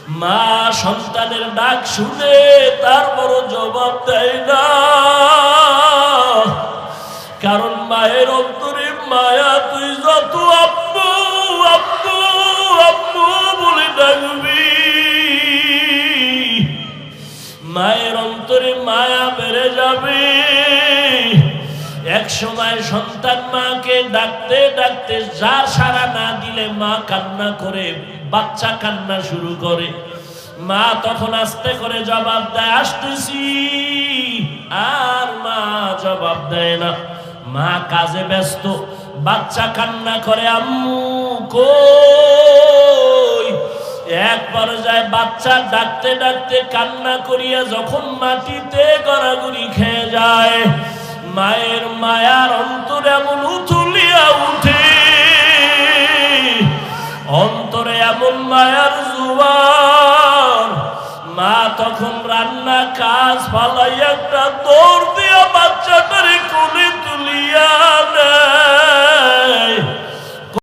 মা সন্তানের ডাক শুনে তারপর জবাব দেয় না, কারণ মায়ের অন্তরে মায়া। তুই যত আব্বু আব্বু আব্বু বলে ডাকবি, মায়ের অন্তরে মায়া বেড়ে যাবে। এক সময় সন্তান মাকে ডাকতে ডাকতে যা সাড়া না দিলে মা কান্না করে, বাচ্চা কান্না শুরু করে। মা তখন আস্তে করে জবাব দেয়, আসতেছি। আর মা জবাব দেয় না, মা কাজে ব্যস্ত। বাচ্চা কান্না করে, আম্মু কই। এক পর্যায়ে বাচ্চা ডাকতে ডাকতে কান্না করিয়া যখন মাটিতে গড়াগড়ি খেয়ে যায়, মায়ের মায়ার অন্তরে এমন উথুলিয়া উঠে, অন্তরে এমন মায়ার জোয়ার। মা তখন রান্না কাজ ফালাইয়া একটা দৌড় দিয়ে